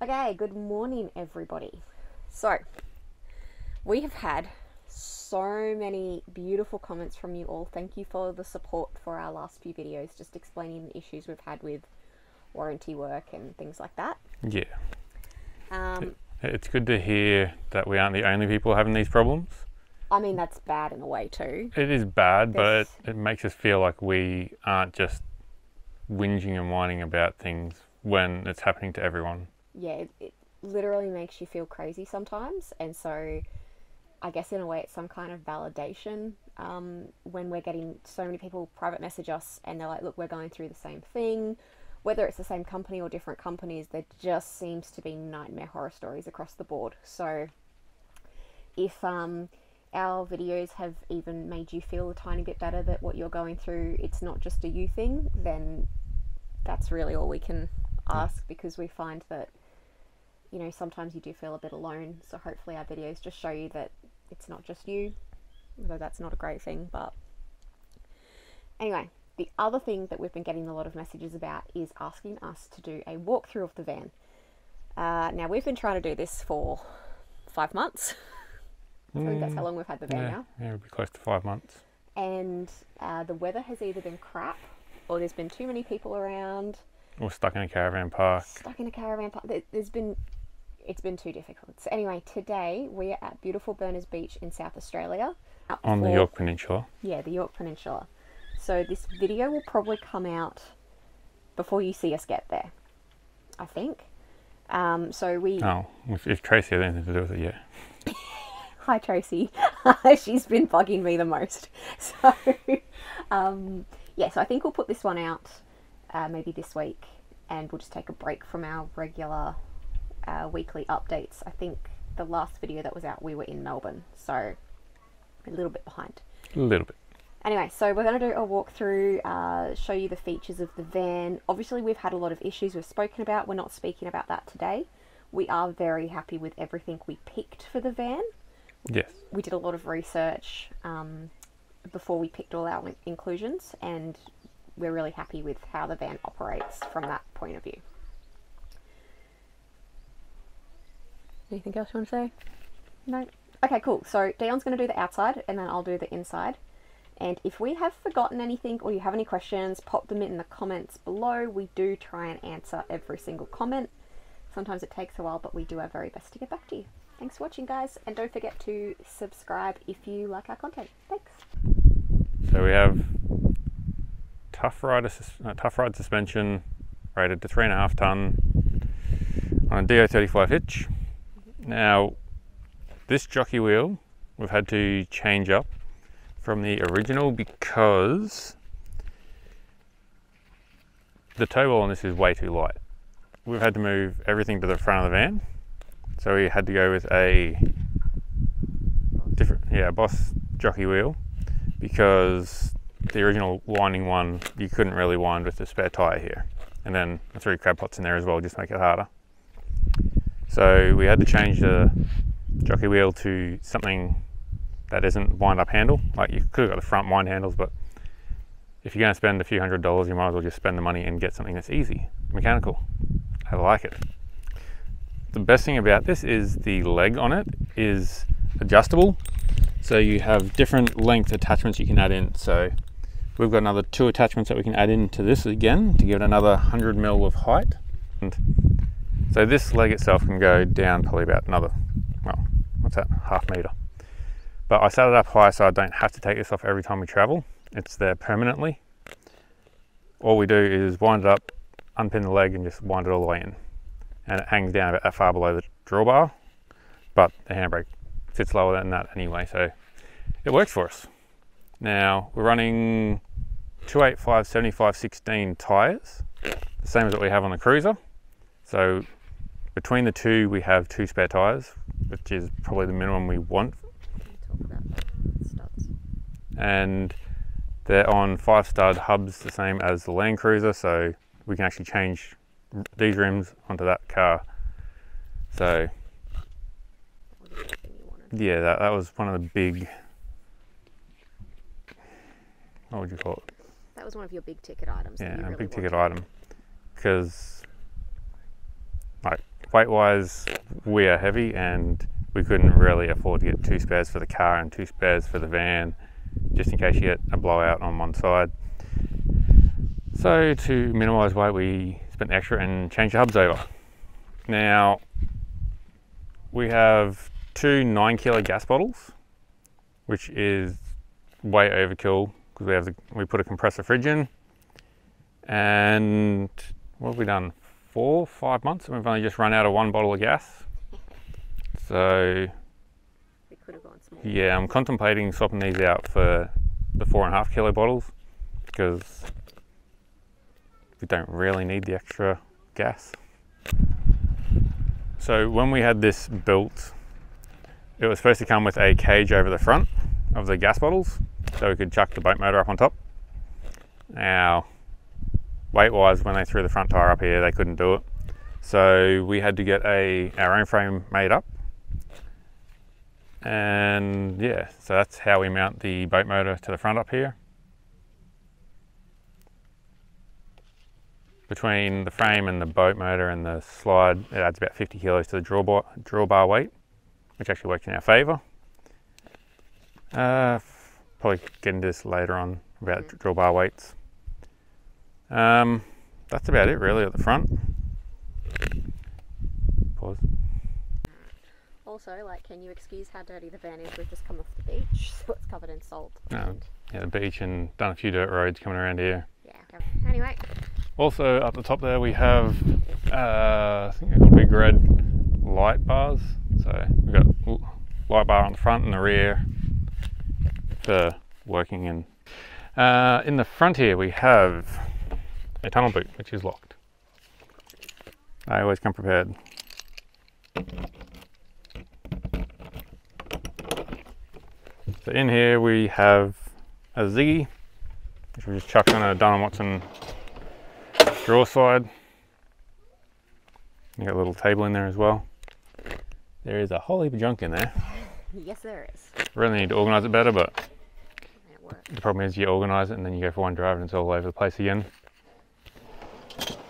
Okay, good morning everybody. So, we have had so many beautiful comments from you all. Thank you for the support for our last few videos, just explaining the issues we've had with warranty work and things like that. Yeah. It's good to hear that we aren't the only people having these problems. I mean, that's bad in a way too. It is bad, but it makes us feel like we aren't just whinging and whining about things when it's happening to everyone. Yeah, it literally makes you feel crazy sometimes, and so I guess in a way it's some kind of validation when we're getting so many people private message us and they're like, look, we're going through the same thing. Whether it's the same company or different companies, there just seems to be nightmare horror stories across the board. So if our videos have even made you feel a tiny bit better that what you're going through, it's not just a you thing, then that's really all we can ask, because we find that, you know, sometimes you do feel a bit alone. So hopefully our videos just show you that it's not just you, although that's not a great thing. But anyway, the other thing that we've been getting a lot of messages about is asking us to do a walkthrough of the van. Now, we've been trying to do this for 5 months. I think that's how long we've had the van now. Yeah, it'll be close to 5 months. And the weather has either been crap, or there's been too many people around. Or stuck in a caravan park. It's been too difficult. So anyway, today we are at beautiful Berners Beach in South Australia. On the York Peninsula. Yeah, the York Peninsula. So this video will probably come out before you see us get there, I think. If Tracy has anything to do with it, yeah. Hi Tracy. She's been bugging me the most. So, so I think we'll put this one out maybe this week, and we'll just take a break from our regular weekly updates. I think the last video that was out, we were in Melbourne, so a little bit behind. A little bit. Anyway, so we're going to do a walkthrough, show you the features of the van. Obviously, we've had a lot of issues we've spoken about. We're not speaking about that today. We are very happy with everything we picked for the van. Yes. We did a lot of research before we picked all our inclusions, and we're really happy with how the van operates from that point of view. Anything else you want to say? No? Okay, cool. So Dion's going to do the outside, and then I'll do the inside. And if we have forgotten anything, or you have any questions, pop them in the comments below. We do try and answer every single comment. Sometimes it takes a while, but we do our very best to get back to you. Thanks for watching, guys, and don't forget to subscribe if you like our content. Thanks. So we have tough ride suspension, rated to 3.5 ton on a DO35 hitch. Now, this jockey wheel we've had to change up from the original because the toe wall on this is way too light. We've had to move everything to the front of the van, so we had to go with a different, Boss jockey wheel, because the original winding one you couldn't really wind with the spare tyre here, and then the 3 crab pots in there as well just make it harder. So we had to change the jockey wheel to something that isn't wind up handle. Like, you could have got the front wind handles, but if you're going to spend a few $100s, you might as well just spend the money and get something that's easy, mechanical. I like it. The best thing about this is the leg on it is adjustable, so you have different length attachments you can add in. So we've got another 2 attachments that we can add into this again to give it another 100mm of height. And so this leg itself can go down probably about another, well, what's that, ½ meter. But I set it up high so I don't have to take this off every time we travel. It's there permanently. All we do is wind it up, unpin the leg, and just wind it all the way in. And it hangs down about that far below the drawbar, but the handbrake sits lower than that anyway, so it works for us. Now, we're running 285 75/16 tyres, the same as what we have on the Cruiser. So between the two, we have 2 spare tyres, which is probably the minimum we want. Talk about the studs. And they're on 5-stud hubs, the same as the Land Cruiser, so we can actually change these rims onto that car. So yeah, that was one of the big, what would you call it? That was one of your big ticket items. Yeah, that you a really big ticket wanted. item, because like weight wise we are heavy and we couldn't really afford to get 2 spares for the car and 2 spares for the van, just in case you get a blowout on one side. So to minimise weight, we spent extra and changed the hubs over. Now we have 2 9-kilo gas bottles, which is way overkill because we put a compressor fridge in, and what have we done? 4 or 5 months and we've only just run out of 1 bottle of gas. So we could have gone small. Yeah, I'm contemplating swapping these out for the 4.5 kilo bottles because we don't really need the extra gas. So when we had this built, it was supposed to come with a cage over the front of the gas bottles so we could chuck the boat motor up on top. Now, weight wise, when they threw the front tire up here, they couldn't do it. So we had to get our own frame made up. And yeah, so that's how we mount the boat motor to the front up here. Between the frame and the boat motor and the slide, it adds about 50 kilos to the drawbar weight, which actually works in our favour. Probably get into this later on about drawbar weights. That's about it really at the front. Pause. Also, like, can you excuse how dirty the van is? We've just come off the beach, so it's covered in salt. Yeah, the beach, and done a few dirt roads coming around here. Yeah, anyway. Also up the top there we have, I think they're called big red light bars. So we've got a light bar on the front and the rear for working in. In the front here we have a tunnel boot which is locked. I always come prepared. So in here we have a Ziggy, which we just chucked on a Dun & Watson drawer side. You got a little table in there as well. There is a whole heap of junk in there. Yes, there is. Really need to organise it better, but the problem is you organise it and then you go for one drive and it's all over the place again.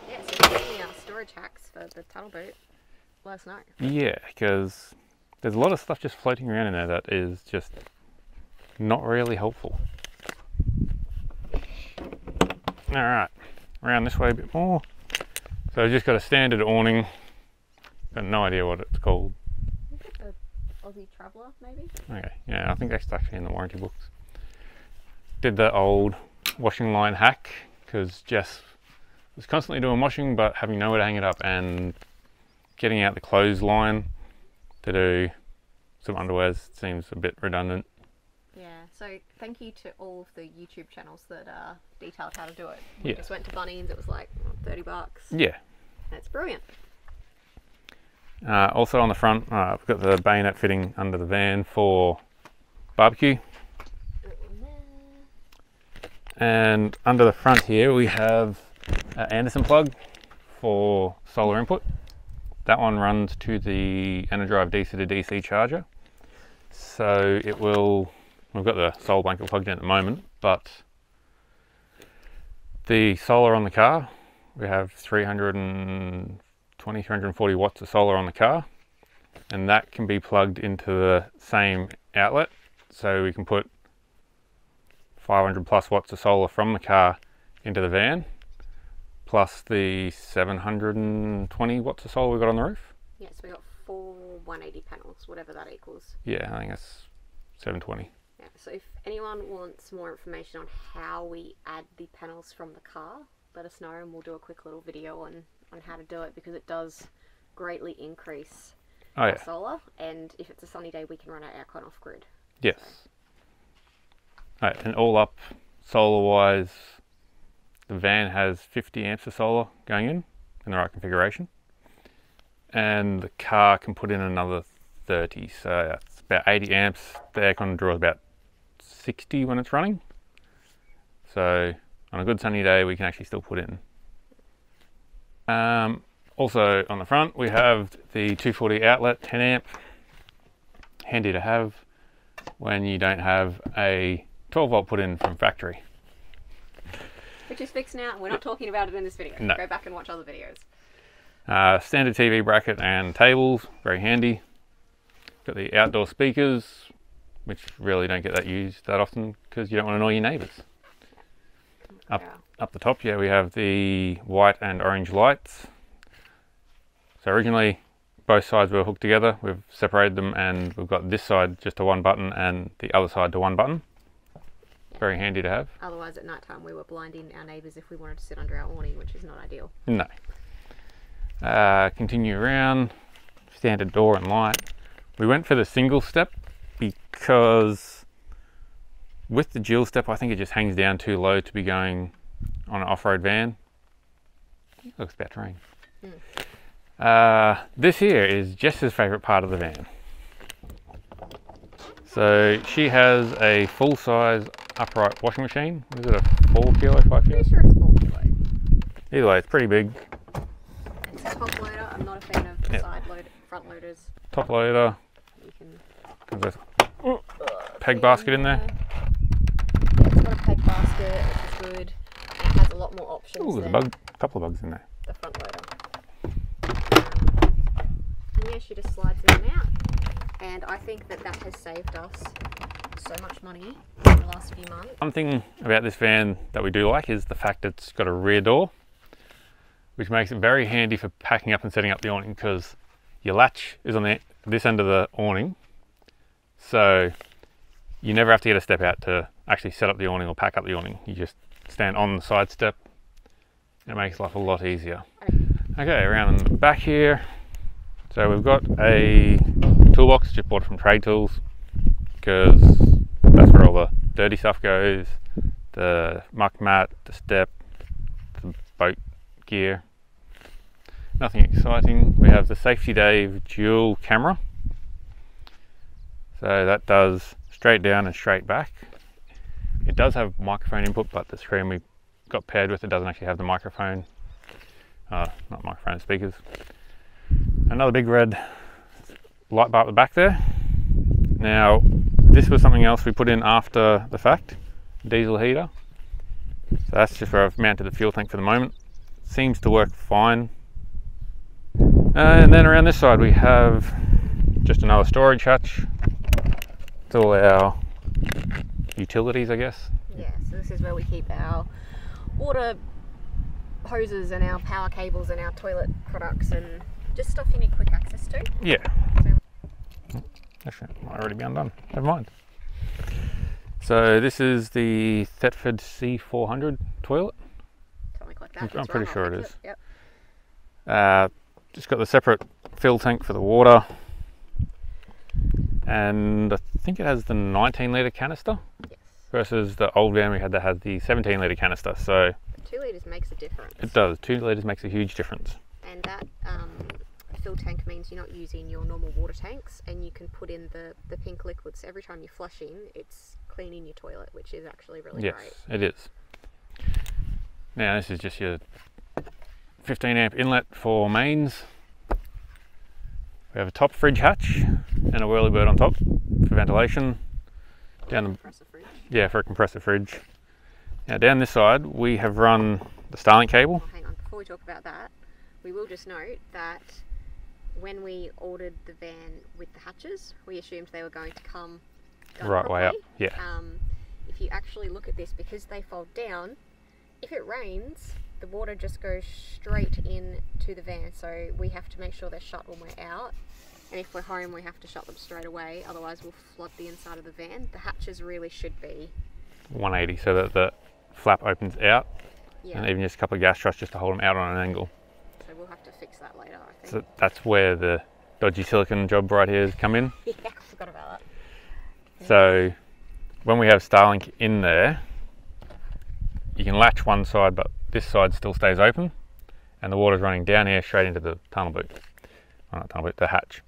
Yeah, so if you need storage hacks for the tunnel boot, let us know. Yeah, because there's a lot of stuff just floating around in there that is just not really helpful. Alright, around this way a bit more. So I've just got a standard awning. Got no idea what it's called. Aussie Traveller, maybe? Okay, yeah, I think that's actually in the warranty books. Did the old washing line hack because Jess was constantly doing washing but having nowhere to hang it up and getting out the clothesline to do some underwears seems a bit redundant. Yeah, so thank you to all of the YouTube channels that detailed how to do it. We just went to Bunnings, it was like $30. Yeah. That's brilliant. Also on the front, we've got the bayonet fitting under the van for barbecue. And under the front here we have an Anderson plug for solar input. That one runs to the Enerdrive DC to DC charger. So it will, we've got the solar blanket plugged in at the moment, but the solar on the car, we have 340 watts of solar on the car, and that can be plugged into the same outlet. So we can put 500 plus watts of solar from the car into the van, plus the 720 watts of solar we've got on the roof. Yeah, so we got 4 180 panels, whatever that equals. Yeah, I think that's 720. Yeah, so if anyone wants more information on how we add the panels from the car, let us know and we'll do a quick little video on how to do it, because it does greatly increase our solar, and if it's a sunny day we can run our aircon off grid. Yes. So. And all up, solar wise, the van has 50 amps of solar going in the right configuration, and the car can put in another 30, so that's about 80 amps. The aircon draws about 60 when it's running, so on a good sunny day we can actually still put in. Also on the front we have the 240 outlet 10 amp, handy to have when you don't have a 12 volt put in from factory. Which is fixed now, and we're not talking about it in this video. No. Go back and watch other videos. Standard TV bracket and tables, very handy. Got the outdoor speakers, which really don't get that used that often because you don't want to annoy your neighbours. Up the top, yeah, we have the white and orange lights. So originally both sides were hooked together. We've separated them and we've got this side just to one button and the other side to one button. Very handy to have. Otherwise at night time we were blinding our neighbours if we wanted to sit under our awning, which is not ideal. No. Continue around, standard door and light. We went for the single step because with the dual step I think it just hangs down too low to be going on an off-road van. It looks about to rain. This here is Jess's favourite part of the van. So she has a full-size upright washing machine. What is it, a 4 kilo, 5 kilo? Pretty sure it's 4 kilo. Either way, it's pretty big. It's a top loader. I'm not a fan of front loaders. Top loader. You can Comes with peg basket in there. It's got a peg basket, which is good. And it has a lot more options. Ooh, there's a couple of bugs in there. The front loader. And yeah, she just slides in and out. And I think that has saved us so much money in the last few months. One thing about this van that we do like is the fact it's got a rear door, which makes it very handy for packing up and setting up the awning because your latch is on this end of the awning, so you never have to get a step out to actually set up the awning or pack up the awning. You just stand on the side step and it makes life a lot easier. Okay, around in the back here, so we've got a toolbox, just bought it from Trade Tools because that's where all the dirty stuff goes, the muck mat, the step, the boat gear. Nothing exciting. We have the Safety Dave dual camera. So that does straight down and straight back. It does have microphone input, but the screen we got paired with it doesn't actually have the microphone. Not microphone, speakers. Another big red light bar at the back there. Now, this was something else we put in after the fact. Diesel heater. So that's just where I've mounted the fuel tank for the moment. Seems to work fine. And then around this side we have just another storage hatch. It's all our utilities, I guess. Yeah, so this is where we keep our water hoses and our power cables and our toilet products and just stuff you need quick access to. Yeah. Actually, it might already be undone. Never mind. So this is the Thetford C400 toilet. Something like that. I'm pretty sure it is. Yep. Just got the separate fill tank for the water. And I think it has the 19 litre canister. Yes. Versus the old van we had that had the 17 litre canister. So 2 litres makes a difference. It does. 2 litres makes a huge difference. And that fill tank means you're not using your normal water tanks, and you can put in the pink liquids. Every time you flush in, it's cleaning your toilet, which is actually really great. Yes, it is. Now this is just your 15 amp inlet for mains. We have a top fridge hatch and a whirlybird on top for ventilation. Down the compressor fridge. Yeah, for a compressor fridge. Now down this side we have run the Starlink cable. Oh, hang on, before we talk about that, we will just note that when we ordered the van with the hatches, we assumed they were going to come right way up. Yeah. If you actually look at this, because they fold down, if it rains, the water just goes straight in to the van, so we have to make sure they're shut when we're out, and if we're home we have to shut them straight away, otherwise we'll flood the inside of the van. The hatches really should be 180 so that the flap opens out, yeah. And even just a couple of gas troughs just to hold them out on an angle. So we'll have to fix that later, I think. So that's where the dodgy silicon job right here has come in. Yeah, I forgot about that. So when we have Starlink in there, you can latch one side, but this side still stays open, and the water's running down here straight into the tunnel boot. Oh, not tunnel boot, the hatch.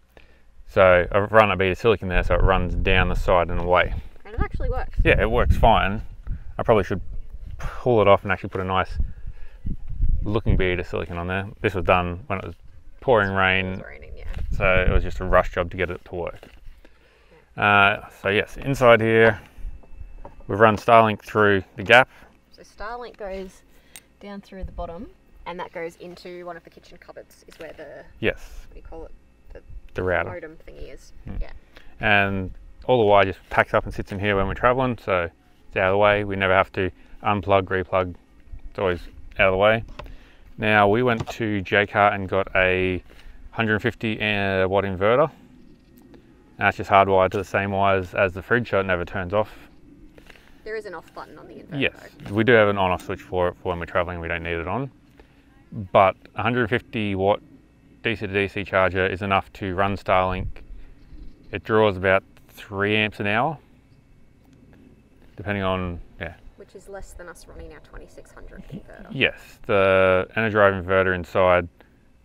So I've run a bead of silicon there so it runs down the side and away. And it actually works. Yeah, it works fine. I probably should pull it off and actually put a nice looking bead of silicon on there. This was done when it was pouring rain. It was raining, yeah. So it was just a rush job to get it to work. So yes, inside here, we've run Starlink through the gap. So Starlink goes down through the bottom, And that goes into one of the kitchen cupboards, is where the, yes, what do you call it? the router. Modem thingy is. Yeah. And all the wire just packs up and sits in here when we're traveling, so it's out of the way. We never have to unplug, replug. It's always out of the way. Now we went to J-Car and got a 150 watt inverter. And that's just hardwired to the same wires as the fridge, so it never turns off. There is an off button on the inverter. Yes, though. we do have an on-off switch for it for when we're traveling. We don't need it on. But 150 watt DC to DC charger is enough to run Starlink. It draws about 3 amps an hour, depending on, Which is less than us running our 2600 inverter. Yes, the Energize inverter inside,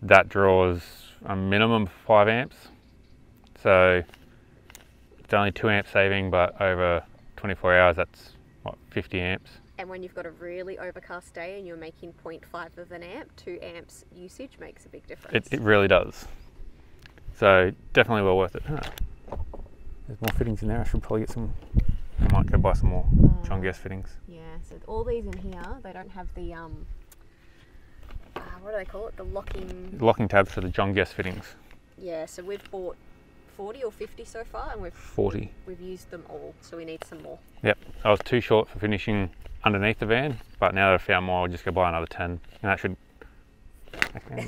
that draws a minimum of 5 amps. So it's only 2 amp saving, but over 24 hours, that's what, 50 amps. And when you've got a really overcast day and you're making 0.5 of an amp, 2 amps usage makes a big difference. It really does. So definitely well worth it. There's more fittings in there. I should probably get some. I might go buy some more John Guest fittings. Yeah, so all these in here, they don't have the what do they call it? The locking tabs for the John Guest fittings. Yeah, so we've bought 40 or 50 so far, and 40. We've used them all, so we need some more. Yep, I was too short for finishing underneath the van, but now that I've found more, I'll just go buy another 10, and that should.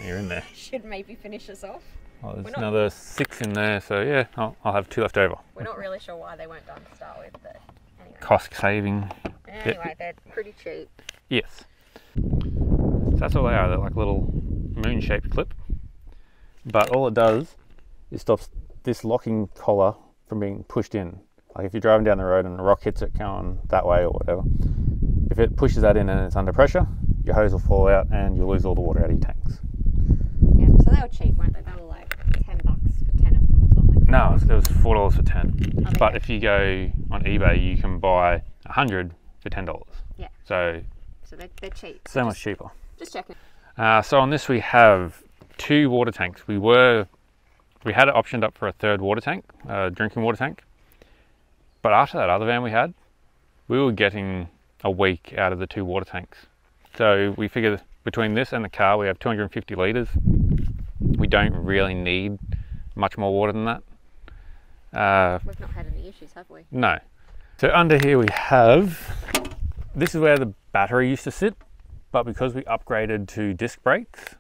You're in there. Should maybe finish us off. Well, there's another 6 in there, so yeah, I'll have 2 left over. We're not really sure why they weren't done to start with, but anyway. Cost saving. Anyway, they're pretty cheap. Yes. So that's all they are. They're like a little moon-shaped clip. But all it does is stops this locking collar from being pushed in. Like if you're driving down the road and a rock hits it going that way or whatever, if it pushes that in and it's under pressure, your hose will fall out and you'll lose all the water out of your tanks. Yeah, so they were cheap, weren't they? They were like $10 for 10 of them or something. No, it was $4 for 10. Oh, but if you go on eBay, you can buy 100 for $10. Yeah. So they're cheap. So much cheaper. Just checking. So on this we have 2 water tanks. We had it optioned up for a 3rd water tank, drinking water tank. But after that other van we had, we were getting a week out of the 2 water tanks. So we figured between this and the car, we have 250 litres. We don't really need much more water than that. We've not had any issues, have we? No. So under here we have, this is where the battery used to sit, but because we upgraded to disc brakes,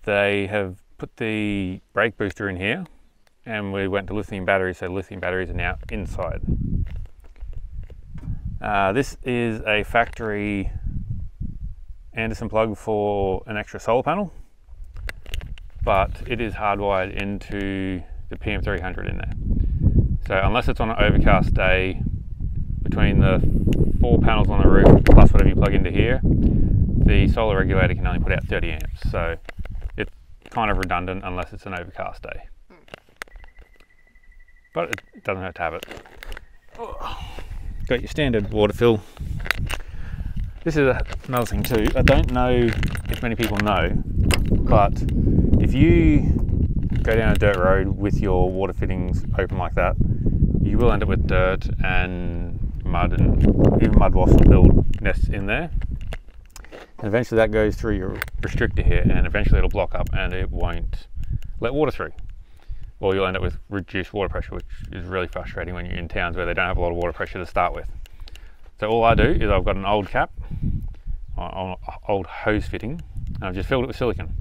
they have put the brake booster in here, and we went to lithium batteries, so lithium batteries are now inside. This is a factory Anderson plug for an extra solar panel, but it is hardwired into the PM300 in there. So unless it's on an overcast day, between the 4 panels on the roof plus whatever you plug into here, the solar regulator can only put out 30 amps. So it's kind of redundant unless it's an overcast day. But it doesn't hurt to have it. Got your standard water fill. This is another thing too. I don't know if many people know, but if you go down a dirt road with your water fittings open like that, you will end up with dirt and mud, and even mud wasps will build nests in there. And eventually that goes through your restrictor here, and eventually it'll block up and it won't let water through. Or you'll end up with reduced water pressure, which is really frustrating when you're in towns where they don't have a lot of water pressure to start with. So all I do is I've got an old cap, old hose fitting, and I've just filled it with silicone.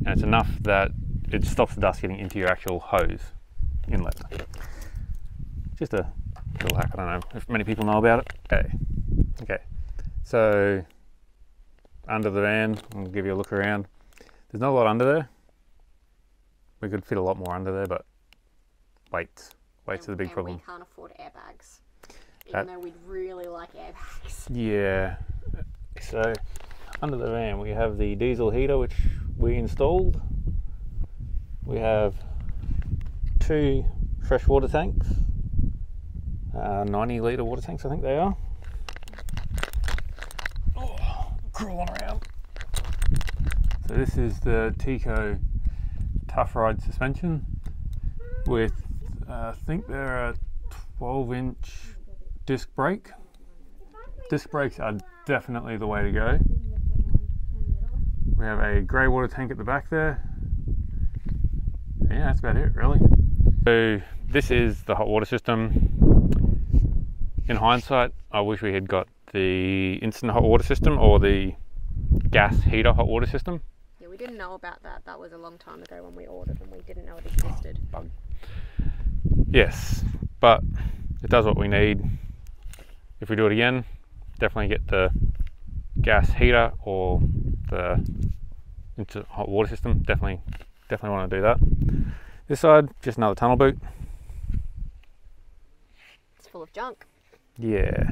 And it's enough that it stops the dust getting into your actual hose inlet. Just a little hack, I don't know if many people know about it. Okay. So under the van, I'll give you a look around. There's not a lot under there. We could fit a lot more under there, but weights are the big problem. We can't afford airbags, even though we'd really like airbags. Yeah. So under the van we have the diesel heater, which we installed. We have 2 freshwater tanks, 90 litre water tanks I think they are. Oh, crawling around. So this is the Tico Tough Ride suspension with I think they're a 12-inch disc brake. Disc brakes are definitely the way to go. We have a grey water tank at the back there. Yeah, that's about it really. So this is the hot water system. In hindsight, I wish we had got the instant hot water system or the gas heater hot water system. Yeah, we didn't know about that. That was a long time ago when we ordered and we didn't know it existed. Bug. Yes, but it does what we need. If we do it again, definitely get the gas heater or the instant hot water system. Definitely want to do that. This side, just another tunnel boot. It's full of junk. Yeah.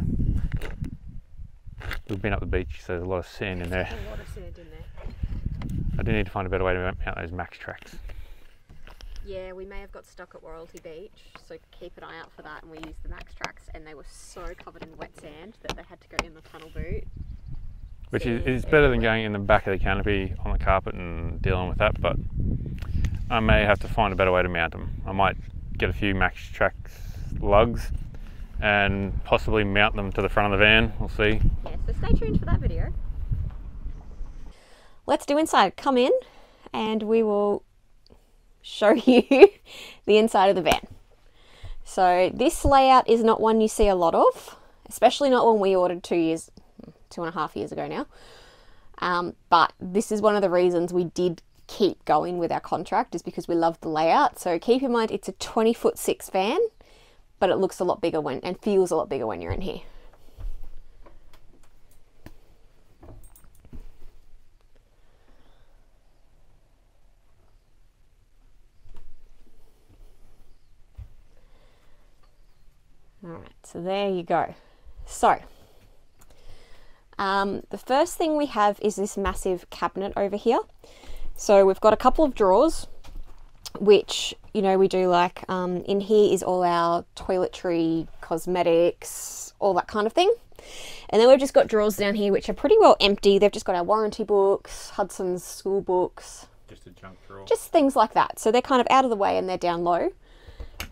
We've been up the beach, so there's a lot of sand in there. A lot of sand in there. I do need to find a better way to mount those max tracks. Yeah, we may have got stuck at Royalty Beach, so keep an eye out for that. And we used the max tracks, and they were so covered in wet sand that they had to go in the tunnel boot. Which is better than going in the back of the canopy on the carpet and dealing with that, but I may have to find a better way to mount them. I might get a few max tracks lugs and possibly mount them to the front of the van. We'll see. Yeah, so stay tuned for that video. Let's do inside. Come in and we will show you the inside of the van. So this layout is not one you see a lot of, especially not when we ordered 2.5 years ago now. But this is one of the reasons we did keep going with our contract, is because we love the layout. So keep in mind it's a 20'6" van, but it looks a lot bigger and feels a lot bigger when you're in here. All right, so there you go. So the first thing we have is this massive cabinet over here. So we've got a couple of drawers, which, you know, we do like, in here is all our toiletry, cosmetics, all that kind of thing. And then we've just got drawers down here, which are pretty well empty. They've just got our warranty books, Hudson's school books. Just a junk drawer. Just things like that. So they're kind of out of the way and they're down low.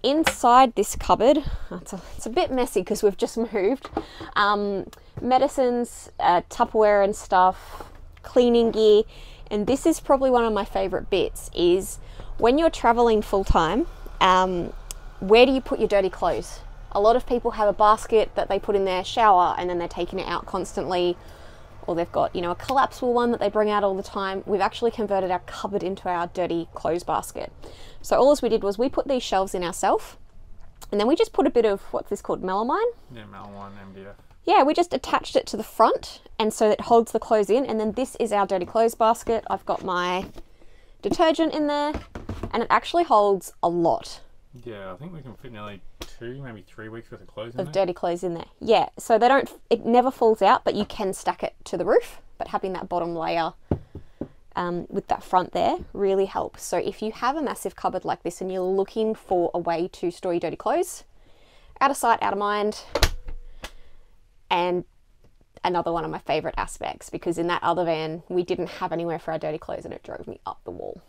Inside this cupboard, it's a bit messy because we've just moved. Medicines, Tupperware and stuff, cleaning gear. And this is probably one of my favorite bits, is when you're traveling full time, where do you put your dirty clothes? A lot of people have a basket that they put in their shower and then they're taking it out constantly, or they've got, you know, a collapsible one that they bring out all the time. We've actually converted our cupboard into our dirty clothes basket. So all we did was we put these shelves in ourselves, and then we just put a bit of, what's this called, melamine? Yeah, melamine, MDF. Yeah, we just attached it to the front, and so it holds the clothes in, and then this is our dirty clothes basket. I've got my detergent in there, and it actually holds a lot. Yeah, I think we can fit nearly 2, maybe 3 weeks worth of clothes in there. Of dirty clothes in there. Yeah, so they don't, it never falls out, but you can stack it to the roof, but having that bottom layer with that front there really helps. So if you have a massive cupboard like this and you're looking for a way to store your dirty clothes, out of sight, out of mind. And another one of my favorite aspects, because in that other van we didn't have anywhere for our dirty clothes and it drove me up the wall.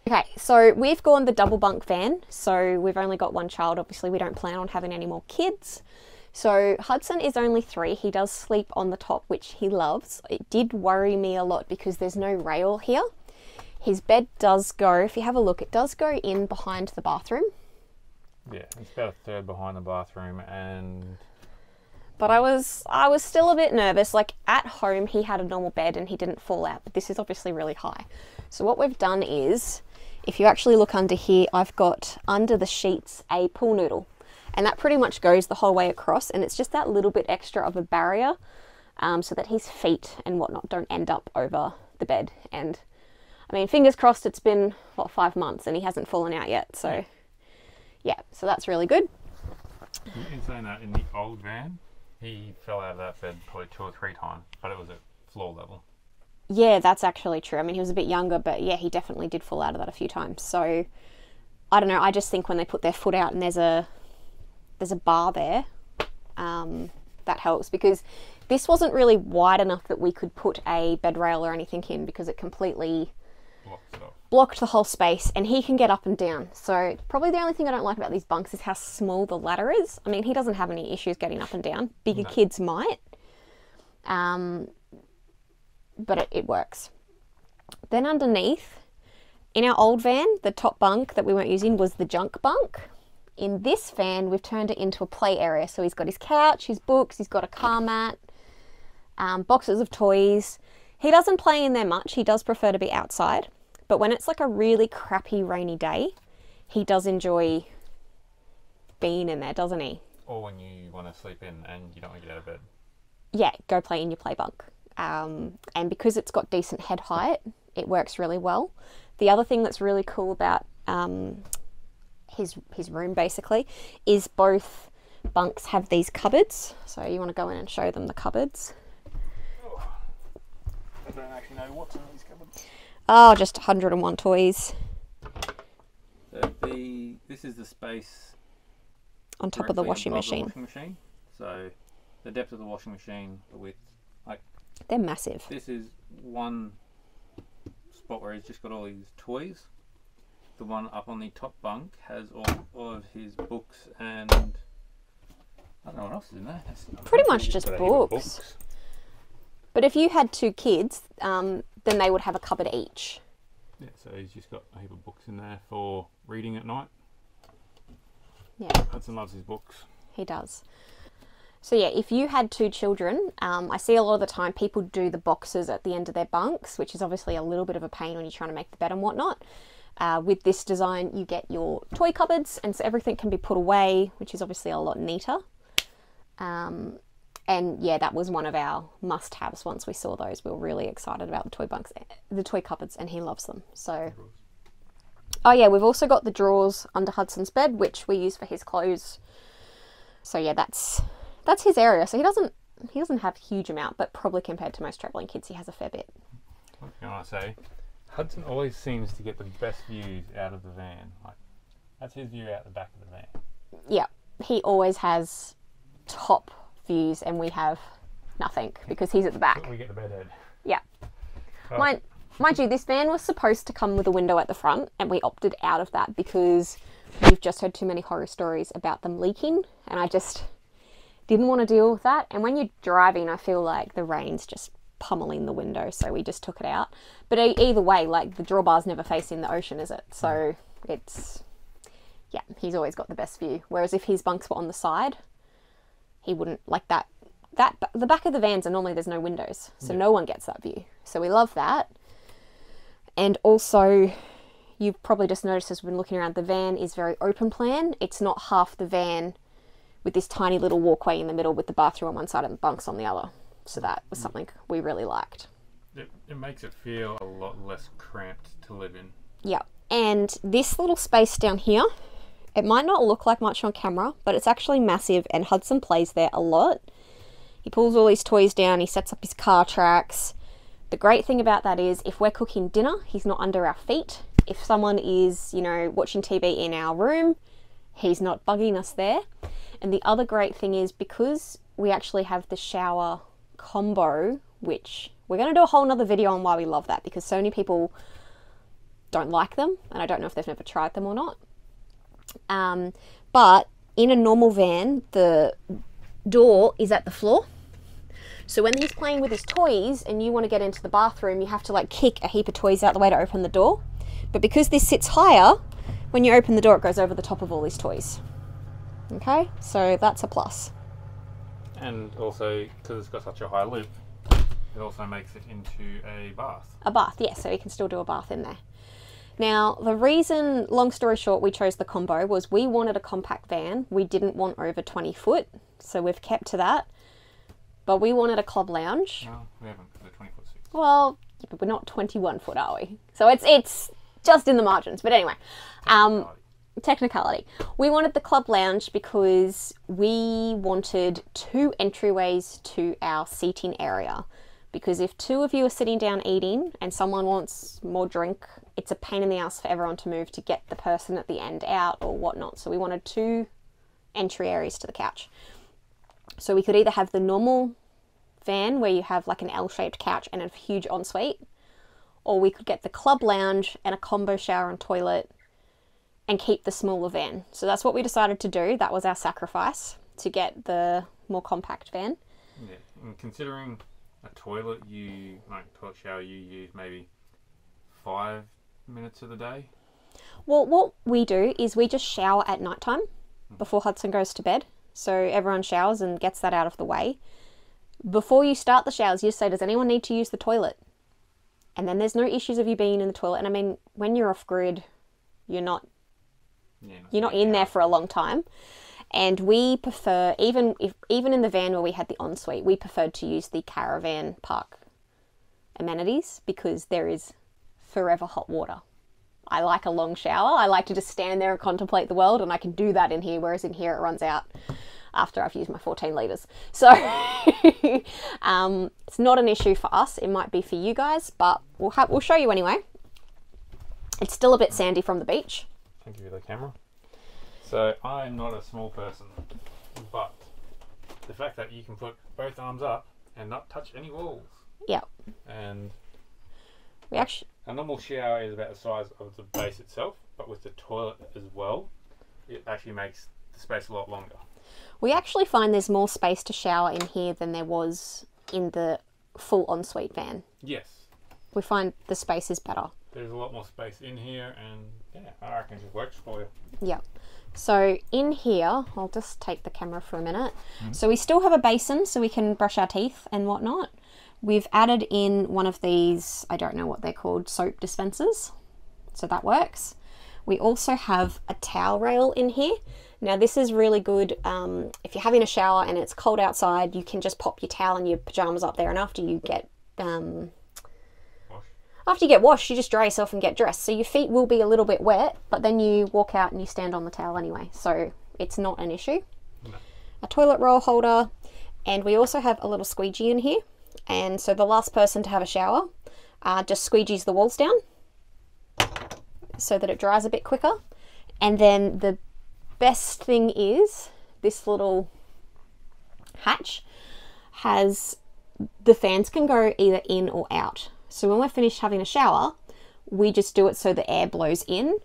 Okay, so we've gone the double bunk van. So we've only got one child. Obviously we don't plan on having any more kids. So Hudson is only 3. He does sleep on the top, which he loves. It did worry me a lot because there's no rail here. His bed does go, if you have a look, it does go in behind the bathroom. Yeah, it's about a third behind the bathroom, and... But I was still a bit nervous. Like at home, he had a normal bed and he didn't fall out, but this is obviously really high. So what we've done is, if you actually look under here, I've got under the sheets a pool noodle, and that pretty much goes the whole way across, and it's just that little bit extra of a barrier so that his feet and whatnot don't end up over the bed. And I mean, fingers crossed, it's been, what, 5 months and he hasn't fallen out yet. So yeah, so that's really good. In saying that, in the old van, he fell out of that bed probably 2 or 3 times, but it was at floor level. Yeah, that's actually true. I mean, he was a bit younger, but yeah, he definitely did fall out of that a few times. So I don't know, I just think when they put their foot out and there's a bar there, that helps, because this wasn't really wide enough that we could put a bed rail or anything in, because it completely blocked the whole space, and he can get up and down. So probably the only thing I don't like about these bunks is how small the ladder is. I mean, he doesn't have any issues getting up and down. Bigger kids might. But it works. Then underneath, in our old van, the top bunk that we weren't using was the junk bunk. In this van, we've turned it into a play area. So he's got his couch, his books, he's got a car mat, boxes of toys. He doesn't play in there much. He does prefer to be outside. But when it's like a really crappy rainy day, he does enjoy being in there, doesn't he? Or when you want to sleep in and you don't want to get out of bed. Yeah, go play in your play bunk. And because it's got decent head height, it works really well. The other thing that's really cool about his room basically is both bunks have these cupboards. So you want to go in and show them the cupboards. Oh, I don't actually know what's in these cupboards. Oh, just 101 toys. So this is the space on top of the washing machine. So the depth of the washing machine, the width, like they're massive. This is one spot where he's just got all his toys. The one up on the top bunk has all of his books and I don't know what else is in there. Pretty much just books. But if you had 2 kids, then they would have a cupboard each. Yeah, so he's just got a heap of books in there for reading at night. Yeah. Hudson loves his books. He does. So yeah, if you had 2 children, I see a lot of the time people do the boxes at the end of their bunks, which is obviously a little bit of a pain when you're trying to make the bed and whatnot. With this design, you get your toy cupboards, and so everything can be put away, which is obviously a lot neater. And yeah, that was one of our must-haves. Once we saw those, we were really excited about the toy bunks, the toy cupboards, and he loves them. So, oh yeah, we've also got the drawers under Hudson's bed, which we use for his clothes. So yeah, that's his area. So he doesn't have a huge amount, but probably compared to most travelling kids, he has a fair bit. What can I say? Hudson always seems to get the best views out of the van. Like, that's his view out the back of the van. Yeah, he always has top views, and we have nothing because he's at the back. We get the bedhead. Yeah. Oh. Mind you, this van was supposed to come with a window at the front, and we opted out of that because we've just heard too many horror stories about them leaking, and I just didn't want to deal with that. And when you're driving, I feel like the rain's just pummeling the window, so we just took it out. But either way, like, the drawbar's never facing the ocean, is it? So it's, yeah, he's always got the best view. Whereas if his bunks were on the side, he wouldn't like that. The back of the vans are normally there's no windows, so no one gets that view. So we love that. And also, you've probably just noticed as we've been looking around, the van is very open plan. It's not half the van with this tiny little walkway in the middle with the bathroom on one side and the bunks on the other. So that was something we really liked. It makes it feel a lot less cramped to live in. Yeah, and this little space down here, it might not look like much on camera, but it's actually massive, and Hudson plays there a lot. He pulls all his toys down, he sets up his car tracks. The great thing about that is if we're cooking dinner, he's not under our feet. If someone is, you know, watching TV in our room, he's not bugging us there. And the other great thing is because we actually have the shower combo, which we're going to do a whole nother video on why we love that, because so many people don't like them, and I don't know if they've never tried them or not. But in a normal van, the door is at the floor. So when he's playing with his toys and you want to get into the bathroom, you have to like kick a heap of toys out the way to open the door. But because this sits higher, when you open the door, it goes over the top of all these toys. Okay, so that's a plus. And also, because it's got such a high loop, it also makes it into a bath. A bath, yes, so you can still do a bath in there. Now, the reason, long story short, we chose the combo was we wanted a compact van. We didn't want over 20 foot, so we've kept to that. But we wanted a club lounge. No, we haven't, because we're 20'6". Well, yeah, but we're not 21 foot, are we? So it's just in the margins. But anyway, technicality. We wanted the club lounge because we wanted 2 entryways to our seating area. Because if 2 of you are sitting down eating and someone wants more drink, it's a pain in the ass for everyone to move to get the person at the end out or whatnot. So we wanted 2 entry areas to the couch. So we could either have the normal van where you have like an L-shaped couch and a huge ensuite, or we could get the club lounge and a combo shower and toilet and keep the smaller van. So that's what we decided to do. That was our sacrifice, to get the more compact van. Yeah, and considering a toilet shower you use maybe 5 minutes of the day. Well, what we do is we just shower at night time before Hudson goes to bed. So everyone showers and gets that out of the way. Before you start the showers, you just say, does anyone need to use the toilet? And then there's no issues of you being in the toilet. And I mean, when you're off grid, you're not in there for a long time. And we prefer, even in the van where we had the ensuite, we preferred to use the caravan park amenities because there is forever hot water. I like a long shower. I like to just stand there and contemplate the world, and I can do that in here, whereas in here it runs out after I've used my 14 litres. So it's not an issue for us. It might be for you guys, but we'll show you anyway. It's still a bit sandy from the beach. Thank you for the camera. So I'm not a small person, but the fact that you can put both arms up and not touch any walls. Yeah. And we actually, a normal shower is about the size of the base itself, but with the toilet as well, it actually makes the space a lot longer. We actually find there's more space to shower in here than there was in the full ensuite van. Yes. We find the space is better. There's a lot more space in here, and yeah, I reckon it just works for you. Yeah. So in here, I'll just take the camera for a minute. So we still have a basin so we can brush our teeth and whatnot. We've added in one of these, I don't know what they're called, soap dispensers. So that works. We also have a towel rail in here. Now this is really good if you're having a shower and it's cold outside, you can just pop your towel and your pajamas up there, and after you get washed, you just dry yourself and get dressed. So your feet will be a little bit wet, but then you walk out and you stand on the towel anyway. So it's not an issue. No. A toilet roll holder, and we also have a little squeegee in here. And so the last person to have a shower just squeegees the walls down so that it dries a bit quicker. And then the best thing is this little hatch has, the fans can go either in or out. So when we're finished having a shower, we just do it so the air blows in,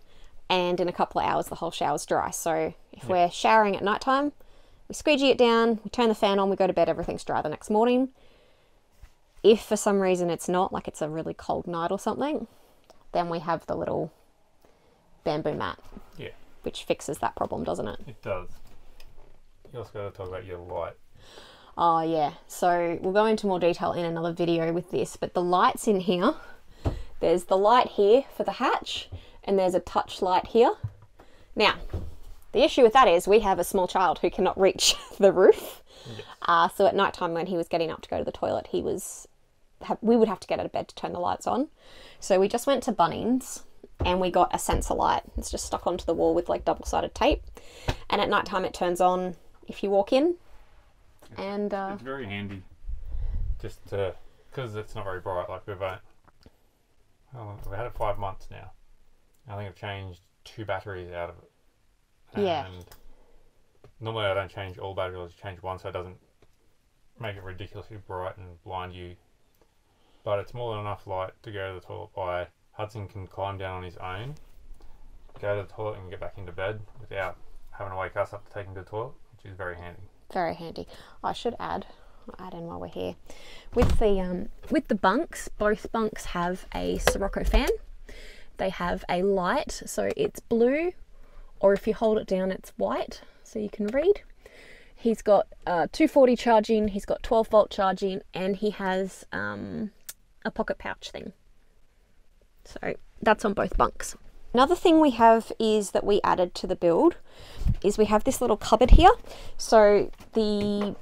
and in a couple of hours the whole shower's dry. So if we're showering at night time, we squeegee it down, we turn the fan on, we go to bed, everything's dry the next morning. If for some reason it's not, like it's a really cold night or something, then we have the little bamboo mat. Yeah. Which fixes that problem, doesn't it? It does. You also got to talk about your light. Oh yeah, so we'll go into more detail in another video with this, but the lights in here, there's the light here for the hatch, and there's a touch light here. Now, the issue with that is we have a small child who cannot reach the roof. Yes. So at night time when he was getting up to go to the toilet, we would have to get out of bed to turn the lights on. So we just went to Bunnings and we got a sensor light. It's just stuck onto the wall with like double-sided tape, and at night time it turns on if you walk in. And it's very handy, just because it's not very bright. Like we've had it 5 months now. I think I've changed 2 batteries out of it. Yeah. And normally I don't change all batteries. I just change one so it doesn't make it ridiculously bright and blind you. But it's more than enough light to go to the toilet by. Hudson can climb down on his own, go to the toilet and get back into bed without having to wake us up to take him to the toilet, which is very handy. Very handy. I should I'll add in while we're here. With the bunks, both bunks have a Sirocco fan. They have a light, so it's blue, or if you hold it down it's white, so you can read. He's got 240 charging, he's got 12 volt charging, and he has a pocket pouch thing. So that's on both bunks. Another thing we have is that we added to the build is we have this little cupboard here. So the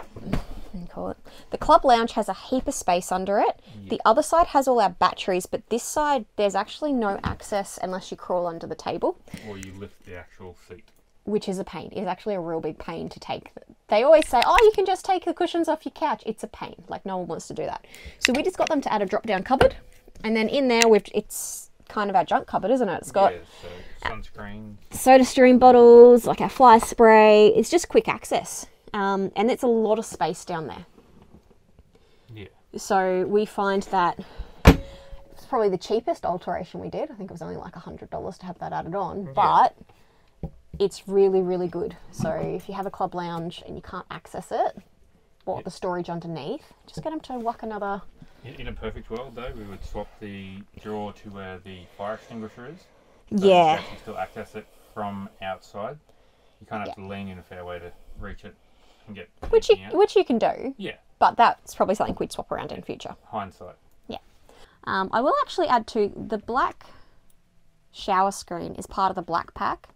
club lounge has a heap of space under it. Yeah. The other side has all our batteries, but this side there's actually no access unless you crawl under the table. Or you lift the actual seat. Which is a pain. It's actually a real big pain to take. They always say, oh, you can just take the cushions off your couch. It's a pain. Like no one wants to do that. So we just got them to add a drop-down cupboard. And then in there, it's kind of our junk cupboard, isn't it? It's got so sunscreen, soda stream bottles, like our fly spray. It's just quick access, and it's a lot of space down there. Yeah. So we find that it's probably the cheapest alteration we did. I think it was only like $100 to have that added on, but it's really, really good. So if you have a club lounge and you can't access it, or the storage underneath, just get them to whack another In a perfect world, though, we would swap the drawer to where the fire extinguisher is. So Yeah. you can actually still access it from outside. You kind of have to lean in a fair way to reach it and get Which anything out. you can do. Yeah, But that's probably something we'd swap around in future. hindsight. Yeah. I will actually add to the black shower screen is part of the black pack.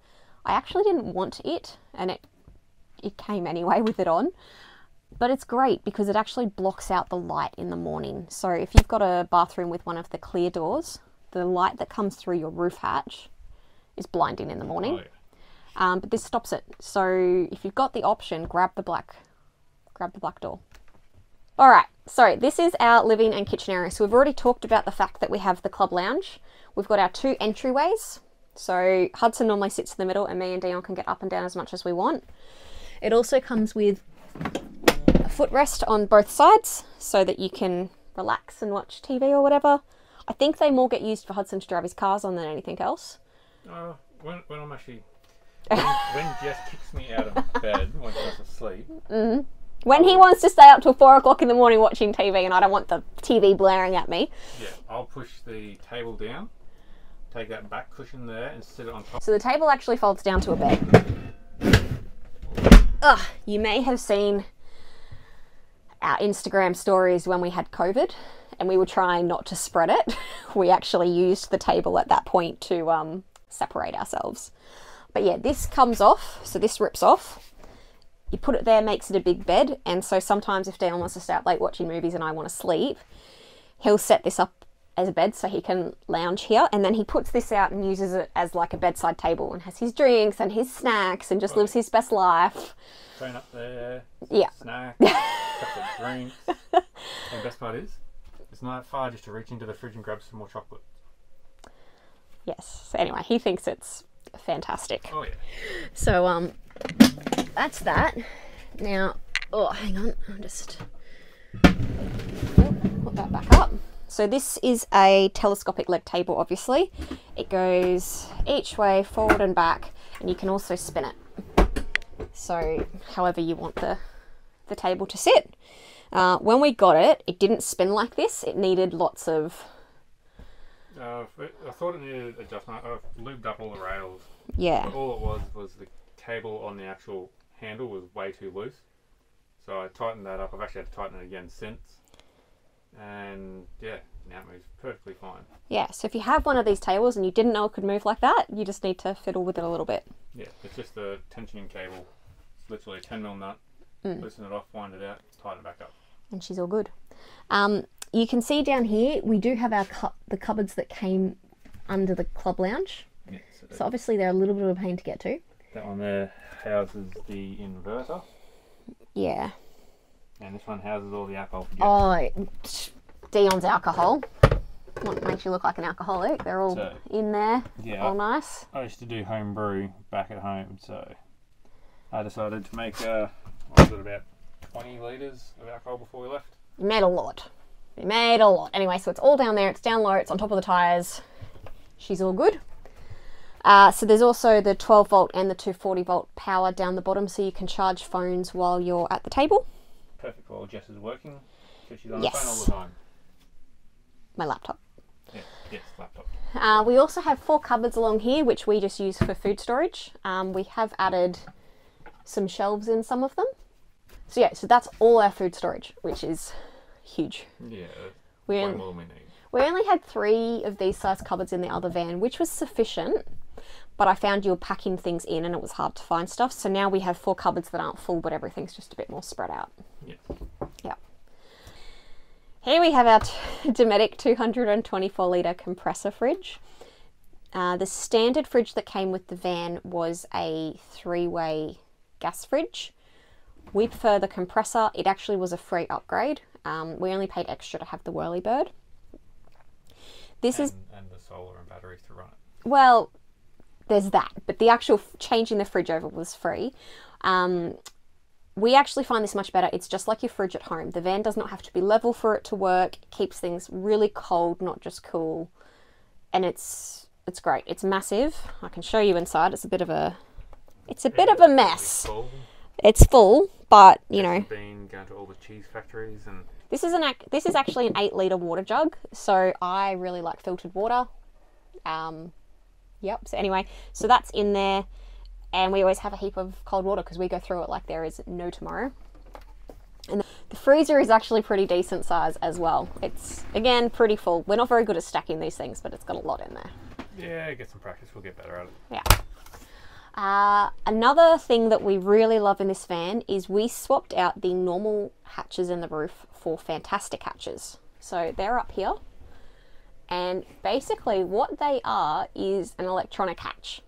I actually didn't want it, and it came anyway with it on. But it's great because it actually blocks out the light in the morning. So if you've got a bathroom with one of the clear doors, the light that comes through your roof hatch is blinding in the morning. Oh, yeah. But this stops it. So if you've got the option, grab the black door. All right, so this is our living and kitchen area. So we've already talked about the fact that we have the club lounge. We've got our 2 entryways. So Hudson normally sits in the middle and me and Dion can get up and down as much as we want. It also comes with a footrest on both sides so that you can relax and watch TV or whatever. I think they more get used for Hudson to drive his cars on than anything else. When I'm actually... when Jess kicks me out of bed when she's asleep... When he wants to stay up till 4 o'clock in the morning watching TV and I don't want the TV blaring at me. Yeah, I'll push the table down, take that back cushion there and sit it on top. So the table actually folds down to a bed. You may have seen our Instagram stories when we had COVID and we were trying not to spread it. We actually used the table at that point to separate ourselves. But yeah, this comes off, so this rips off. You put it there, makes it a big bed, and so sometimes if Dion wants to stay up late watching movies and I want to sleep, he'll set this up as a bed so he can lounge here, and then he puts this out and uses it as like a bedside table and has his drinks and his snacks and just lives his best life. Phone up there, Yeah. snacks, couple of drinks. And the best part is, it's not that far just to reach into the fridge and grab some more chocolate. Yes. So anyway, he thinks it's fantastic. Oh yeah. So that's that. Now, oh, hang on, I'll just put that back up. So this is a telescopic leg table, obviously. It goes each way, forward and back, and you can also spin it. So however you want the table to sit. When we got it, it didn't spin like this. It needed lots of... I thought it needed adjustment. I've lubed up all the rails. Yeah. But all it was the cable on the actual handle was way too loose. So I tightened that up. I've actually had to tighten it again since. And yeah, now it moves perfectly fine. Yeah, so if you have one of these tables and you didn't know it could move like that, you just need to fiddle with it a little bit. Yeah, it's just the tensioning cable. It's literally a 10mm nut. Loosen it off, wind it out, tighten it back up. And she's all good. You can see down here, we do have our the cupboards that came under the club lounge. Yeah, So obviously they're a little bit of a pain to get to. that one there houses the inverter. Yeah. And this one houses all the alcohol. Oh, Dion's alcohol. What makes you look like an alcoholic? They're all in there, all nice. I used to do home brew back at home, so I decided to make what was it, about 20 litres of alcohol before we left. We made a lot. We made a lot. Anyway, so it's all down there. It's down low. It's on top of the tyres. She's all good. So there's also the 12 volt and the 240 volt power down the bottom, so you can charge phones while you're at the table. Perfect while Jess is working, because she's on Yes. the phone all the time. My laptop. Yeah, yes, laptop. We also have 4 cupboards along here, which we just use for food storage. We have added some shelves in some of them. So yeah, so that's all our food storage, which is huge. Yeah, We way more than we need. We only had 3 of these size cupboards in the other van, which was sufficient, but I found you were packing things in and it was hard to find stuff. So now we have 4 cupboards that aren't full, but everything's just a bit more spread out. Yeah. Yeah. Here we have our Dometic 224 litre compressor fridge. The standard fridge that came with the van was a 3-way gas fridge. We prefer the compressor. It actually was a free upgrade. We only paid extra to have the Whirlybird. And the solar and batteries to run it. Well, there's that, but the actual changing the fridge over was free. We actually find this much better. It's just like your fridge at home. The van does not have to be level for it to work. It keeps things really cold, not just cool. And it's great. It's massive. I can show you inside. It's a bit of a mess. It's full, but you know. Been going to all the cheese factories and. This is actually an 8-litre water jug, so I really like filtered water. Yep. So anyway, so that's in there, and we always have a heap of cold water because we go through it like there is no tomorrow. And the freezer is actually pretty decent size as well. It's, again, pretty full. We're not very good at stacking these things, but it's got a lot in there. Yeah, get some practice. We'll get better at it. Yeah. Another thing that we really love in this van is we swapped out the normal hatches in the roof for fantastic hatches. So they're up here. And basically what they are is an electronic hatch.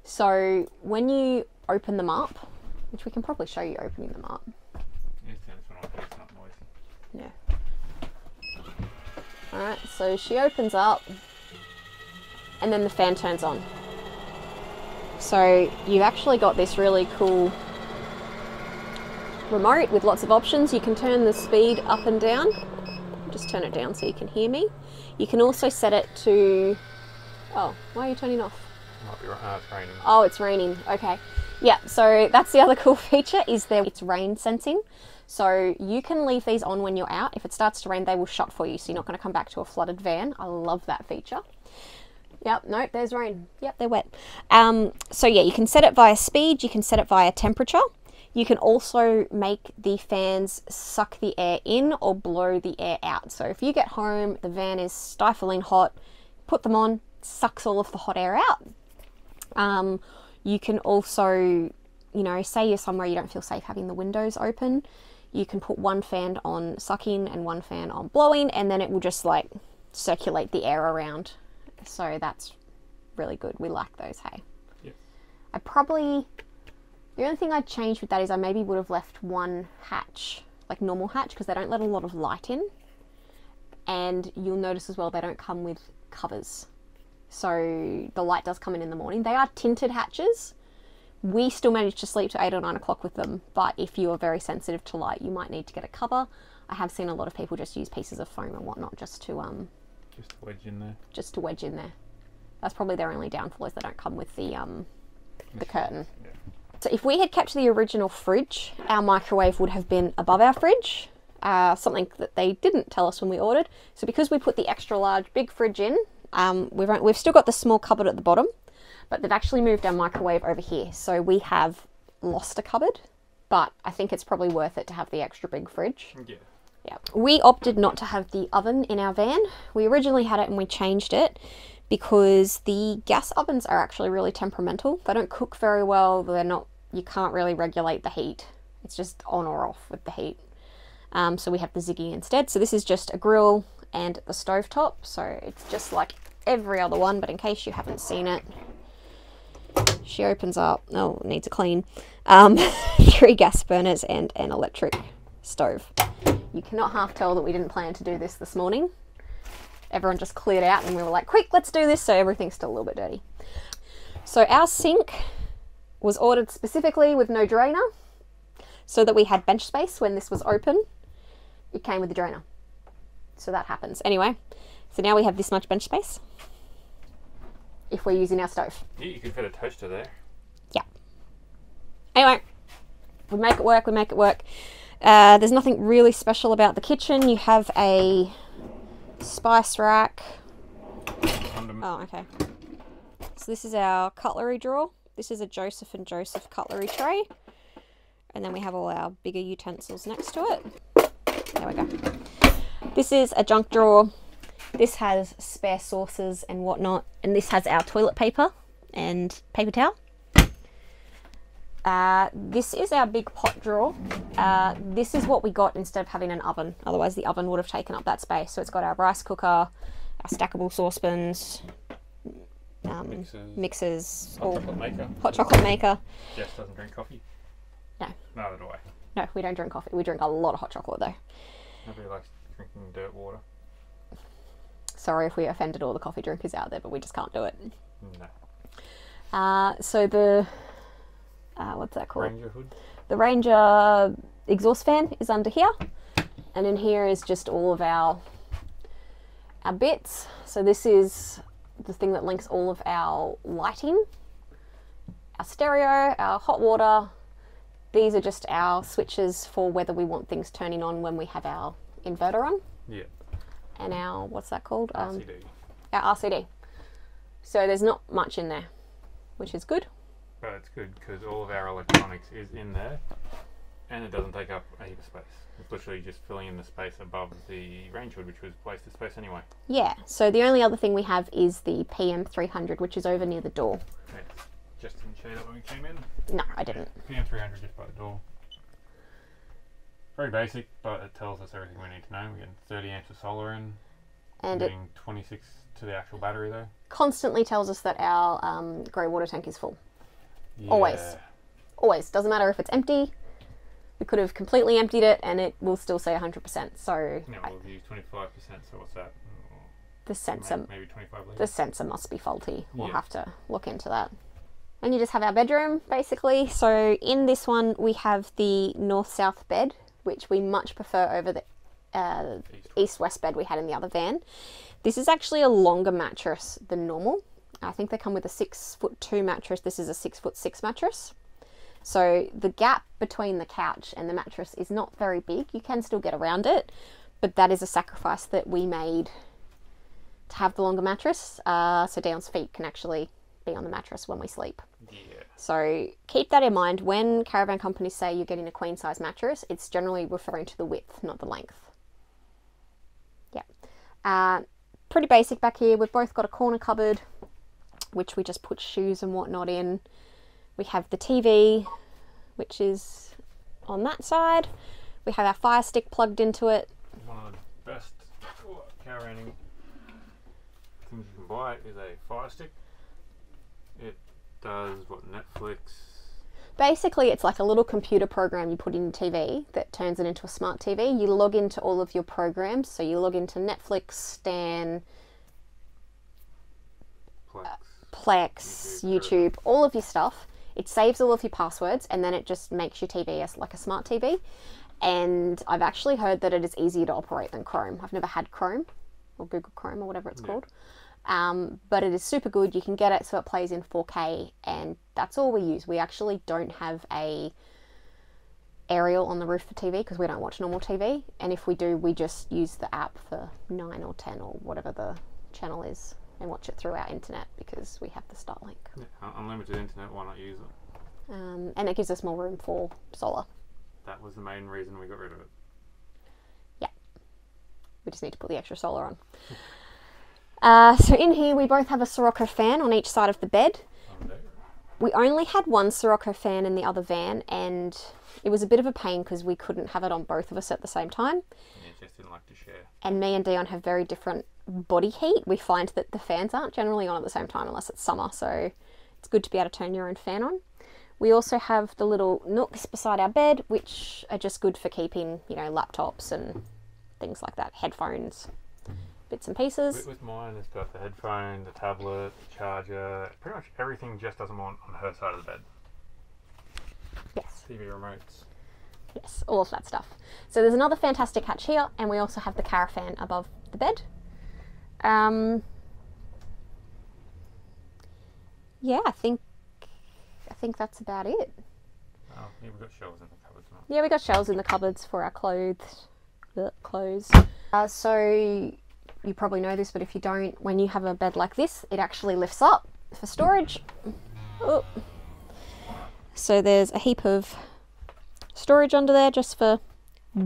So when you open them up, which we can probably show you opening them up. It's not noisy. Yeah. Alright, so she opens up and then the fan turns on. So you've actually got this really cool remote with lots of options. You can turn the speed up and down. Just turn it down so you can hear me. You can also set it to... Oh, why are you turning off? Might be it's raining. Oh, it's raining. Okay. Yeah, so that's the other cool feature is it's rain sensing. So you can leave these on when you're out. If it starts to rain, they will shut for you, so you're not going to come back to a flooded van. I love that feature. Yep, nope, there's rain. Yep, they're wet. So yeah, you can set it via speed, you can set it via temperature. You can also make the fans suck the air in or blow the air out. So if you get home, the van is stifling hot, put them on, sucks all of the hot air out. You can also, you know, say you're somewhere you don't feel safe having the windows open, you can put one fan on sucking and one fan on blowing, and then it will just like circulate the air around. So that's really good. We like those, hey? Yep. The only thing I'd change with that is I maybe would have left one hatch, like normal hatch, because they don't let a lot of light in. And you'll notice as well they don't come with covers. So the light does come in the morning. They are tinted hatches. We still manage to sleep to 8 or 9 o'clock with them, but if you are very sensitive to light, you might need to get a cover. I have seen a lot of people just use pieces of foam and whatnot just to wedge in there. Just to wedge in there. That's probably their only downfall, is they don't come with the curtain. Yeah. So if we had kept the original fridge, our microwave would have been above our fridge. Something that they didn't tell us when we ordered. So because we put the extra large big fridge in, we've still got the small cupboard at the bottom, but they've actually moved our microwave over here. So we have lost a cupboard, but I think it's probably worth it to have the extra big fridge. Yeah. Yeah. We opted not to have the oven in our van. We originally had it and we changed it because the gas ovens are actually really temperamental. They don't cook very well. You can't really regulate the heat. It's just on or off with the heat. So we have the Ziggy instead. So this is just a grill and the stovetop. So it's just like every other one, but in case you haven't seen it, she opens up. Oh, it needs a clean. 3 gas burners and an electric stove. You cannot half tell that we didn't plan to do this morning. Everyone just cleared out and we were like, quick, let's do this. So everything's still a little bit dirty. So our sink was ordered specifically with no drainer so that we had bench space when this was open. It came with the drainer. So that happens. Anyway, so now we have this much bench space if we're using our stove. Yeah, you could fit a toaster there. Yeah. Anyway, we make it work, we make it work. There's nothing really special about the kitchen. You have a spice rack. Oh, okay. So this is our cutlery drawer. This is a Joseph and Joseph cutlery tray. And then we have all our bigger utensils next to it. There we go. This is a junk drawer. This has spare sauces and whatnot. And this has our toilet paper and paper towel. This is our big pot drawer. This is what we got instead of having an oven. Otherwise the oven would have taken up that space. So it's got our rice cooker, our stackable saucepans, mixers, hot chocolate maker. Jess doesn't drink coffee. No. Neither do I. No, we don't drink coffee. We drink a lot of hot chocolate though. Nobody likes drinking dirt water. Sorry if we offended all the coffee drinkers out there, but we just can't do it. No. So the what's that called? Ranger hood. The Ranger exhaust fan is under here, and in here is just all of our bits. So this is the thing that links all of our lighting, our stereo, our hot water, these are just our switches for whether we want things turning on when we have our inverter on. Yeah. And our, what's that called? RCD. Our RCD. So there's not much in there, which is good. But it's good because all of our electronics is in there and it doesn't take up a heap of space. It's literally just filling in the space above the range hood, which was wasted space anyway. Yeah, so the only other thing we have is the PM300, which is over near the door. Yes. Just didn't show that when we came in. No, I didn't. Yeah, PM300 just by the door. Very basic, but it tells us everything we need to know. We're getting 30 amps of solar in. And getting 26 to the actual battery though. Constantly tells us that our grey water tank is full. Yeah. Always. Always. Doesn't matter if it's empty. We could have completely emptied it and it will still say 100%. So now we'll use 25%, so what's that? The sensor, maybe 25 litres? the sensor must be faulty. We'll Yeah. have to look into that. And you just have our bedroom, basically. So in this one, we have the north-south bed, which we much prefer over the east-west bed we had in the other van. This is actually a longer mattress than normal. I think they come with a 6'2" mattress. This is a 6'6" mattress. So the gap between the couch and the mattress is not very big. You can still get around it, but that is a sacrifice that we made to have the longer mattress. So Dion's feet can actually be on the mattress when we sleep. Yeah. So keep that in mind. When caravan companies say you're getting a queen size mattress, it's generally referring to the width, not the length. Yeah. Pretty basic back here. We've both got a corner cupboard, which we just put shoes and whatnot in. We have the TV, which is on that side. We have our fire stick plugged into it. One of the best caravanning things you can buy is a fire stick. It does what, Netflix? Basically, it's like a little computer program you put in your TV that turns it into a smart TV. You log into all of your programs. So you log into Netflix, Stan, Plex, YouTube, all of your stuff. It saves all of your passwords and then it just makes your TV as like a smart TV. And I've actually heard that it is easier to operate than Chrome. I've never had Chrome or Google Chrome or whatever it's called. But it is super good. You can get it so it plays in 4K and that's all we use. We actually don't have a aerial on the roof for TV because we don't watch normal TV. And if we do, we just use the app for 9 or 10 or whatever the channel is and watch it through our internet because we have the Starlink. Yeah, unlimited internet, why not use it? And it gives us more room for solar. That was the main reason we got rid of it. Yeah. We just need to put the extra solar on. So in here we both have a Sirocco fan on each side of the bed. We only had one Sirocco fan in the other van and it was a bit of a pain because we couldn't have it on both of us at the same time. Yeah, just didn't like to share. And me and Dion have very different body heat. We find that the fans aren't generally on at the same time unless it's summer, so it's good to be able to turn your own fan on. We also have the little nooks beside our bed, which are just good for keeping, you know, laptops and things like that, headphones, bits and pieces. With mine, it's got the headphone, the tablet, the charger, pretty much everything just doesn't want on her side of the bed. Yes. TV remotes. Yes, all of that stuff. So there's another fantastic hatch here, and we also have the caravan above the bed. Yeah, I think that's about it. Oh, yeah, we've got shelves in the cupboards now. Yeah, we got shelves in the cupboards for our clothes. So you probably know this, but if you don't, when you have a bed like this, it actually lifts up for storage. Oh. So there's a heap of storage under there just for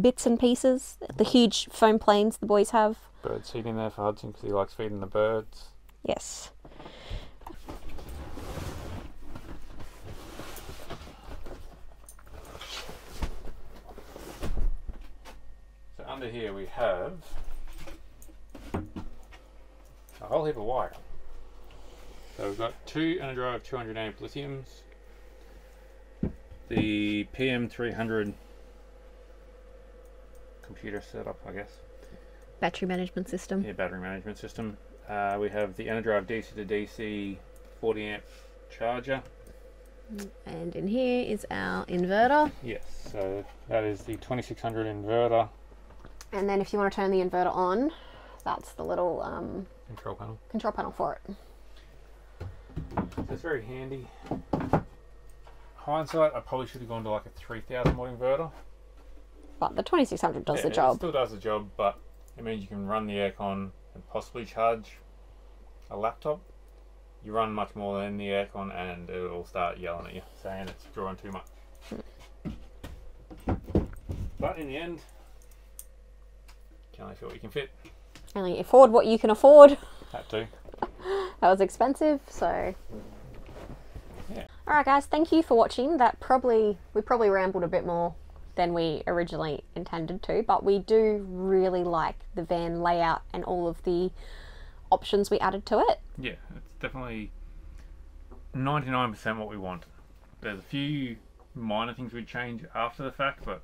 bits and pieces. The huge foam planes the boys have. Bird seed in there for Hudson because he likes feeding the birds. Yes. So under here we have a whole heap of wire. So we've got two Enerdrive 200 amp lithiums, the PM300 computer setup, I guess. Battery management system. Yeah, battery management system. We have the Enerdrive DC to DC 40 amp charger. And in here is our inverter. Yes, so that is the 2600 inverter. And then if you want to turn the inverter on, that's the little control panel for it. So it's very handy. hindsight, I probably should have gone to like a 3000 watt inverter. But the 2600 does the It job. still does the job, but it means you can run the aircon and possibly charge a laptop. You run much more than the aircon and it will start yelling at you, saying it's drawing too much. But in the end, you can only fit what you can fit. Only afford what you can afford. That too. That was expensive, so... Yeah. Alright guys, thank you for watching. We probably rambled a bit more than we originally intended to, but we do really like the van layout and all of the options we added to it. Yeah, it's definitely 99% what we want. There's a few minor things we'd change after the fact, but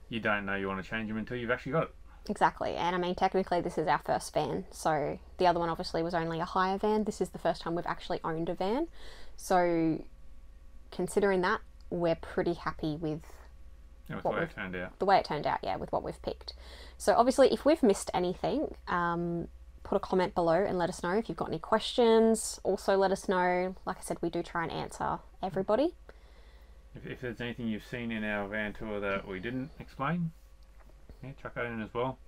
you don't know you want to change them until you've actually got it. Exactly, and I mean technically this is our first van, so the other one obviously was only a hire van. This is the first time we've actually owned a van, so considering that, we're pretty happy with the way it turned out. The way it turned out, yeah, with what we've picked. So obviously if we've missed anything, put a comment below and let us know. If you've got any questions, also let us know. Like I said, we do try and answer everybody. If there's anything you've seen in our van tour that we didn't explain, yeah, chuck that in as well.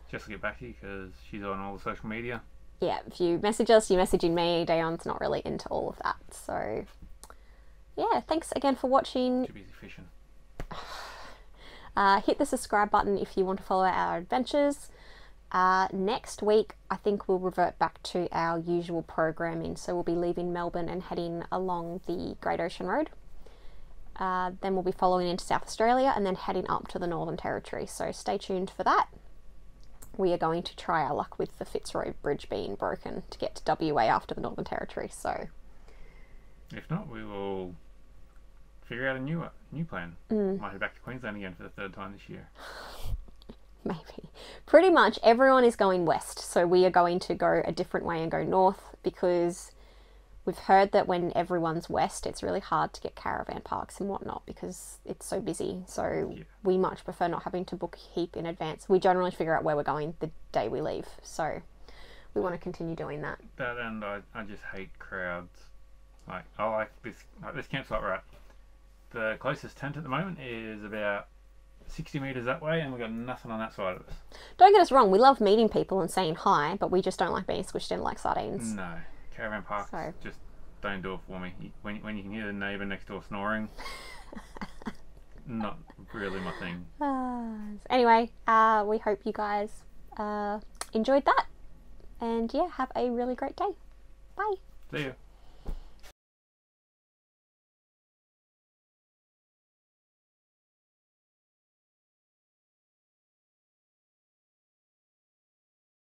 Just to get back to you because she's on all the social media. Yeah, if you message us, you're messaging me. Dayon's not really into all of that. So, yeah, thanks again for watching. Too busy fishing. Hit the subscribe button if you want to follow our adventures. Next week, I think we'll revert back to our usual programming. So we'll be leaving Melbourne and heading along the Great Ocean Road. Then we'll be following into South Australia and then heading up to the Northern Territory. So stay tuned for that. We are going to try our luck with the Fitzroy Bridge being broken to get to WA after the Northern Territory. So if not, we will figure out a new plan. Might head back to Queensland again for the third time this year. Maybe. Pretty much everyone is going west, so we are going to go a different way and go north because we've heard that when everyone's west, it's really hard to get caravan parks and whatnot because it's so busy. So yeah, we much prefer not having to book a heap in advance. We generally figure out where we're going the day we leave, so we want to continue doing that. That and I just hate crowds. Like I like this campsite we're at. The closest tent at the moment is about 60 metres that way and we've got nothing on that side of us. Don't get us wrong, we love meeting people and saying hi, but we just don't like being squished in like sardines. No, caravan parks just don't do it for me. When you can hear the neighbour next door snoring, not really my thing. Anyway, we hope you guys enjoyed that, and yeah, have a really great day. Bye. See ya.